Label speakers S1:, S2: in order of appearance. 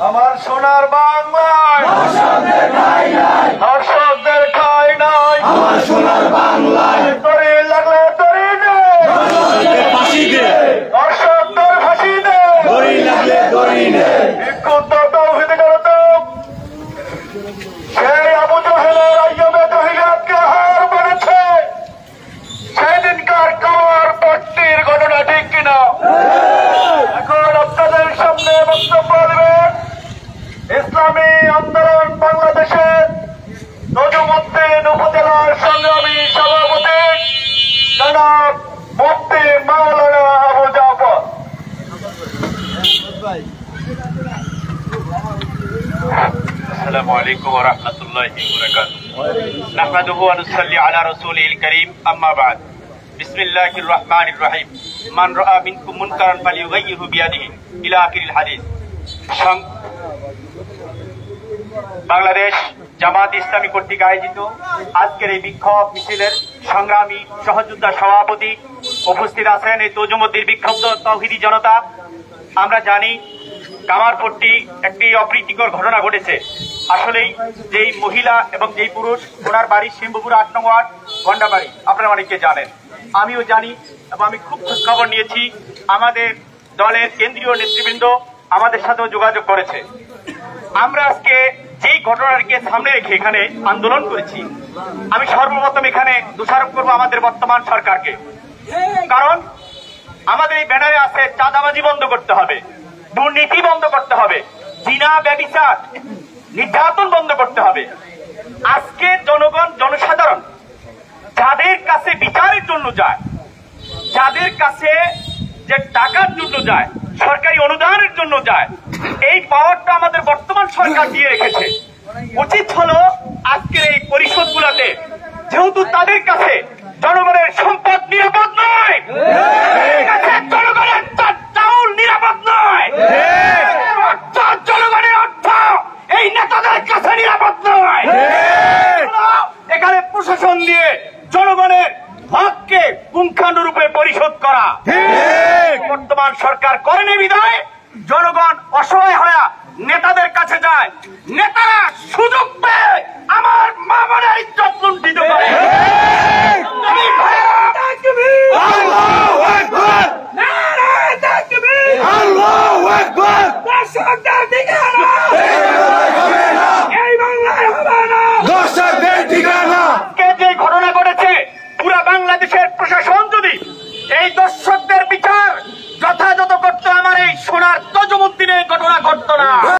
S1: আমার সোনার বাংলায় দর্শকদের ঠাই নাই,
S2: আমার সোনার বাংলায়
S1: তরি লাগলে তরি দে, দর্শকদের ফাঁসি দে,
S2: দড়ি লাগলে দড়ি নে।
S1: বিক্ষুব্ধ তৌহিদ করতো সেই আবু জাহেলের আইয়ুবে তহিলাতকে হার মেনেছে সেদিনকার কামার পট্টির ঘটনা, ঠিক কিনা? এখন আপনাদের সামনে বক্তব্য দেবেন ইসলামী আন্দোলন বাংলাদেশের নজমুদ্দিন উপজেলার সংগ্রামী সভাপতি জনাব মুফতি মাওলানা আবু জাফর।
S3: আসসালামু আলাইকুম ওয়া রাহমাতুল্লাহি ওয়া বারাকাতুহু। নাহমাদুহু ওয়া নুসাল্লি আলা রাসূলিল কারীম, আম্মা বা'দ। বিসমিল্লাহির রহমানির রহিম। মান রাআ মিনকুম মুনকারান ফালিয়ুগাইয়িরহু বিয়াদিহি ইলা আখিরিল হাদিস। বাংলাদেশ জামাত ইসলামী কর্তৃক আয়োজিত আজকের এই বিক্ষোভ মিছিলের সংগ্রামী সহযোদ্ধা সভাপতি উপস্থিত আছেন এই তজুমুদ্দিন বিক্ষুব্ধ তৌহিদি জনতা। আমরা জানি কামারপট্টি একটি অপ্রীতিকর ঘটনা ঘটেছে। আসলেই যেই মহিলা এবং যেই পুরুষ, ওনার বাড়ি শিম্বপুর ৮ নং ওয়ার্ড গন্ডাবাড়ি, আপনারা অনেকে জানেন, আমিও জানি এবং আমি খুব খোঁজ খবর নিয়েছি। আমাদের দলের কেন্দ্রীয় নেতৃবৃন্দ আমাদের সাথেও যোগাযোগ করেছে। আমরা আজকে যেই ঘটনাকে সামনে রেখে এখানে আন্দোলন করেছি, আমি সর্বপ্রথম এখানে দোষারোপ করবো আমাদের বর্তমান সরকারকে। কারণ আমাদের এই ব্যানারে আছে চাঁদাবাজি বন্ধ করতে হবে, দুর্নীতি বন্ধ করতে হবে, জিনা ব্যভিচার নির্যাতন বন্ধ করতে হবে। আজকে জনগণ জনসাধারণ যাদের কাছে বিচারের জন্য যায়, যাদের কাছে যে টাকার জন্য যায়, সরকারি অনুদানের জন্য যায়, এই পাওয়ারটা আমাদের বর্তমান সরকার দিয়ে রেখেছে। উচিত হলো আজকের এই পরিষদগুলোতে, যেহেতু তাদের কাছে জনগণের সম্পদ নিরাপদ নয়, জনগণের চাউল নিরাপদ নয়, জনগণের অর্থ এই নেতাদের কাছে নিরাপদ নয়। এখানে প্রশাসন দিয়ে জনগণের হককে পুঙ্খানুরূপে পরিশোধ করা বর্তমান সরকার করেনি বিধায় জনগণ অসহায় হয়ে নেতাদের কাছে যায়। নেতারা সুযোগ পেয়ে আমার মা বোনের ইজ্জত লুণ্ঠিত করে।
S2: আল্লাহু আকবার, নারায়ে তাকবীর, আল্লাহু আকবার। দর্শকদের ঠিকানা এই বাংলায় হবে না, দর্শকদের ঠিকানা।
S3: যে ঘটনা ঘটেছে, পুরা বাংলাদেশের প্রশাসন যদি এই দর্শকদের বিচার যথাযথ করতো, আমার এই সোনার তজুমুদ্দিনের ঘটনা ঘটতো না।